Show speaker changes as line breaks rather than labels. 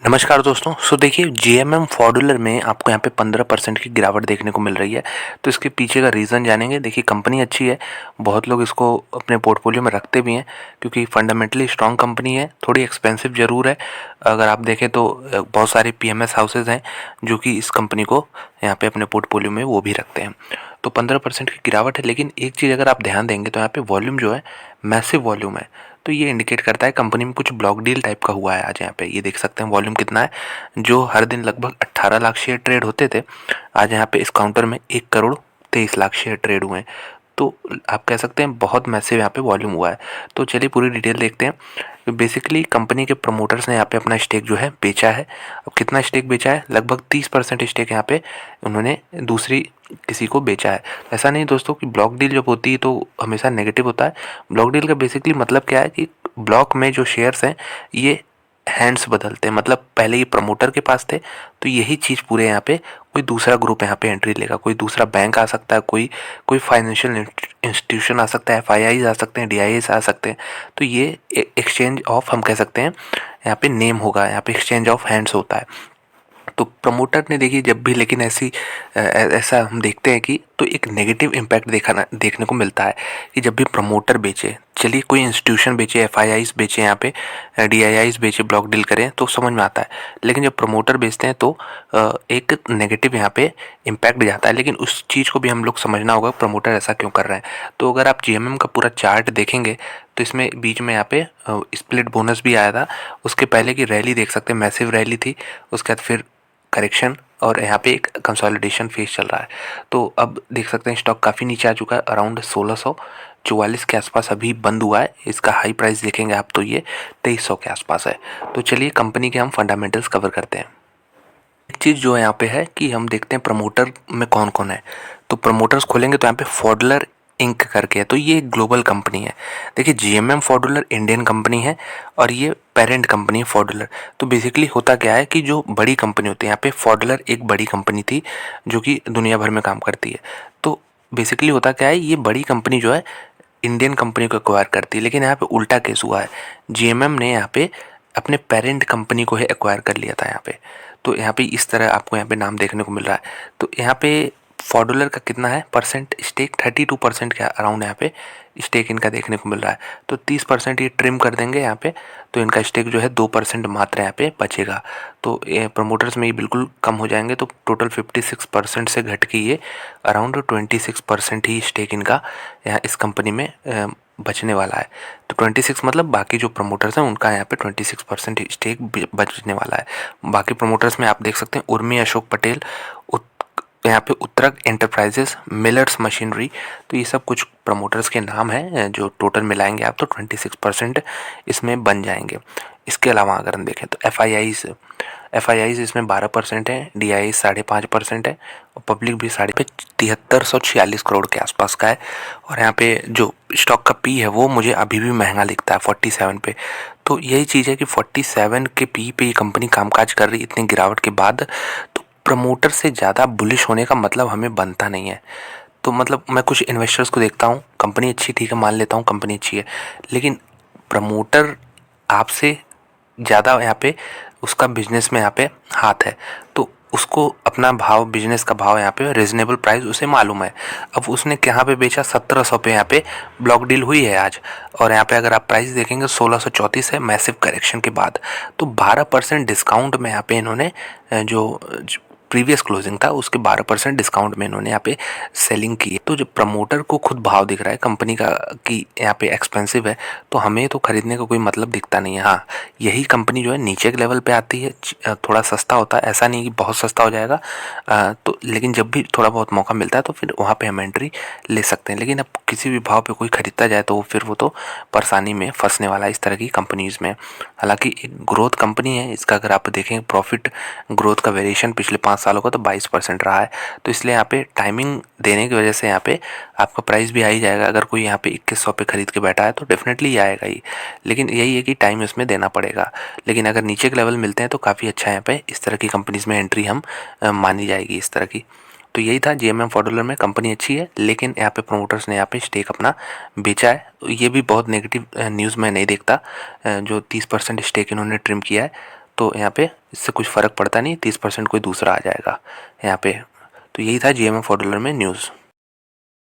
नमस्कार दोस्तों। देखिए जीएमएम मॉड्यूलर में आपको यहाँ पे 15% की गिरावट देखने को मिल रही है। तो इसके पीछे का रीज़न जानेंगे। देखिए कंपनी अच्छी है, बहुत लोग इसको अपने पोर्टफोलियो में रखते भी हैं क्योंकि फंडामेंटली स्ट्रॉन्ग कंपनी है। थोड़ी एक्सपेंसिव ज़रूर है। अगर आप देखें तो बहुत सारे पीएमएस हाउसेज हैं जो कि इस कंपनी को यहाँ पे अपने पोर्टफोलियो में वो भी रखते हैं। तो 15% की गिरावट है, लेकिन एक चीज़ अगर आप ध्यान देंगे तो यहाँ पे वॉल्यूम जो है मैसिव वॉल्यूम है। तो ये इंडिकेट करता है कंपनी में कुछ ब्लॉक डील टाइप का हुआ है। आज यहाँ पे ये देख सकते हैं वॉल्यूम कितना है। जो हर दिन लगभग 18 लाख शेयर ट्रेड होते थे, आज यहाँ पे इस काउंटर में 1 करोड़ 23 लाख शेयर ट्रेड हुए हैं। तो आप कह सकते हैं बहुत मैसिव यहाँ पे वॉल्यूम हुआ है। तो चलिए पूरी डिटेल देखते हैं। बेसिकली कंपनी के प्रमोटर्स ने यहाँ पे अपना स्टेक जो है बेचा है। अब कितना स्टेक बेचा है? लगभग 30% स्टेक यहाँ पे उन्होंने दूसरी किसी को बेचा है। ऐसा नहीं दोस्तों कि ब्लॉक डील जब होती है तो हमेशा नेगेटिव होता है। ब्लॉक डील का बेसिकली मतलब क्या है कि ब्लॉक में जो शेयर्स हैं ये हैंड्स बदलते हैं। मतलब पहले ये प्रमोटर के पास थे, तो यही चीज़ पूरे यहाँ पे कोई दूसरा ग्रुप यहाँ पे एंट्री लेगा। कोई दूसरा बैंक आ सकता है, कोई कोई फाइनेंशियल इंस्टीट्यूशन आ सकता है, एफआईआईज आ सकते हैं, डीआईएस आ सकते हैं। तो ये एक्सचेंज ऑफ हम कह सकते हैं यहाँ पे नेम होगा, यहाँ पे एक्सचेंज ऑफ हैंड्स होता है। तो प्रमोटर ने देखिए जब भी, लेकिन ऐसा हम देखते हैं कि तो एक नेगेटिव इम्पैक्ट देखने को मिलता है कि जब भी प्रमोटर बेचे, चलिए कोई इंस्टीट्यूशन बेचे, एफआईआईज बेचे, यहाँ पे डीआईआईज बेचे, ब्लॉक डील करें तो समझ में आता है। लेकिन जब प्रमोटर बेचते हैं तो एक नेगेटिव यहाँ पे इम्पैक्ट जाता है। लेकिन उस चीज़ को भी हम लोग समझना होगा प्रमोटर ऐसा क्यों कर रहे हैं। तो अगर आप जीएमएम का पूरा चार्ट देखेंगे तो इसमें बीच में यहाँ पे स्प्लिट बोनस भी आया था। उसके पहले की रैली देख सकते हैं, मैसिव रैली थी। उसके बाद फिर करेक्शन और यहाँ पे एक कंसोलिडेशन फेज चल रहा है। तो अब देख सकते हैं स्टॉक काफ़ी नीचे आ चुका है, अराउंड 1644 के आसपास अभी बंद हुआ है। इसका हाई प्राइस देखेंगे आप तो ये 2300 के आसपास है। तो चलिए कंपनी के हम फंडामेंटल्स कवर करते हैं। एक चीज़ जो यहाँ पे है कि हम देखते हैं प्रमोटर में कौन कौन है। तो प्रमोटर्स खोलेंगे तो यहाँ पे फॉडलर इंक करके है, तो ये ग्लोबल कंपनी है। देखिए जीएमएम फॉडलर इंडियन कंपनी है और ये पेरेंट कंपनी है फॉडलर। तो बेसिकली होता क्या है कि जो बड़ी कंपनी होती है, यहाँ पे फॉडलर एक बड़ी कंपनी थी जो कि दुनिया भर में काम करती है। तो बेसिकली होता क्या है, ये बड़ी कंपनी जो है इंडियन कंपनी को एक्वायर करती है। लेकिन यहाँ पे उल्टा केस हुआ है, जीएमएम ने यहाँ पे अपने पेरेंट कंपनी को ही एक्वायर कर लिया था यहाँ पे। तो यहाँ पे इस तरह आपको यहाँ पे नाम देखने को मिल रहा है। तो यहाँ पे फॉडुलर का कितना है परसेंट स्टेक? 32% के अराउंड यहाँ पे स्टेक इनका देखने को मिल रहा है। तो 30% ये ट्रिम कर देंगे यहाँ पे, तो इनका स्टेक जो है 2% मात्र यहाँ पे बचेगा। तो प्रमोटर्स में ये बिल्कुल कम हो जाएंगे। तो टोटल 56% से घट के ये अराउंड 26% ही स्टेक इनका यहाँ इस कंपनी में बचने वाला है। तो 26 मतलब बाकी जो प्रमोटर्स हैं उनका यहाँ पे 26% स्टेक बचने वाला है। बाकी प्रमोटर्स में आप देख सकते हैं उर्मी अशोक पटेल, यहाँ पे उत्तरक एंटरप्राइजेस, मिलर्स मशीनरी। तो ये सब कुछ प्रमोटर्स के नाम हैं जो टोटल मिलाएंगे आप तो 26% इसमें बन जाएंगे। इसके अलावा अगर हम देखें तो एफआईआईज इसमें 12% है, डीआईआई 5.5% है और पब्लिक भी 7346 करोड़ के आसपास का है। और यहाँ पे जो स्टॉक का पी है वो मुझे अभी भी महंगा दिखता है 47 पे। तो यही चीज़ है कि 47 के पी पे ये कंपनी कामकाज कर रही इतनी गिरावट के बाद। तो प्रमोटर से ज़्यादा बुलिश होने का मतलब हमें बनता नहीं है। तो मतलब मैं कुछ इन्वेस्टर्स को देखता हूँ, कंपनी अच्छी, ठीक है मान लेता हूँ कंपनी अच्छी है, लेकिन प्रमोटर आपसे ज़्यादा यहाँ पे उसका बिजनेस में यहाँ पे हाथ है। तो उसको अपना भाव, बिजनेस का भाव यहाँ पे रीजनेबल प्राइस उसे मालूम है। अब उसने कहाँ पे बेचा? 1700 पे यहाँ पे ब्लॉक डील हुई है आज। और यहाँ पे अगर आप प्राइस देखेंगे 1634 है मैसिव करेक्शन के बाद। तो 12% डिस्काउंट में यहाँ पे इन्होंने जो प्रीवियस क्लोजिंग था उसके 12% डिस्काउंट में इन्होंने यहाँ पे सेलिंग की है। तो जब प्रमोटर को खुद भाव दिख रहा है कंपनी का कि यहाँ पे एक्सपेंसिव है, तो हमें तो खरीदने का कोई मतलब दिखता नहीं है। हाँ, यही कंपनी जो है नीचे के लेवल पे आती है, थोड़ा सस्ता होता है, ऐसा नहीं कि बहुत सस्ता हो जाएगा। तो लेकिन जब भी थोड़ा बहुत मौका मिलता है तो फिर वहाँ पे हम एंट्री ले सकते हैं। लेकिन अब किसी भी भाव पे कोई खरीदता जाए तो फिर वो तो परेशानी में फंसने वाला है इस तरह की कंपनीज़ में। हालांकि एक ग्रोथ कंपनी है, इसका अगर आप देखें प्रॉफिट ग्रोथ का वेरिएशन पिछले 5 सालों का तो 22% रहा है। तो इसलिए यहाँ पे टाइमिंग देने की वजह से यहाँ पे आपका प्राइस भी आ ही जाएगा। अगर कोई यहाँ पे 2100 पे खरीद के बैठा है तो डेफिनेटली आएगा ही। लेकिन यही है कि टाइम इसमें देना पड़ेगा। लेकिन अगर नीचे के लेवल मिलते हैं तो काफ़ी अच्छा यहाँ पे इस तरह की कंपनीज़ में एंट्री हम मानी जाएगी इस तरह की। तो यही था जीएमएम फॉडुलर में। कंपनी अच्छी है लेकिन यहाँ पे प्रमोटर्स ने यहाँ पे स्टेक अपना बेचा है। ये भी बहुत नेगेटिव न्यूज़ मैं नहीं देखता। जो 30% स्टेक इन्होंने ट्रिम किया है तो यहाँ पे इससे कुछ फ़र्क पड़ता नहीं, 30% कोई दूसरा आ जाएगा यहाँ पे। तो यही था GMM4 डॉलर में न्यूज़।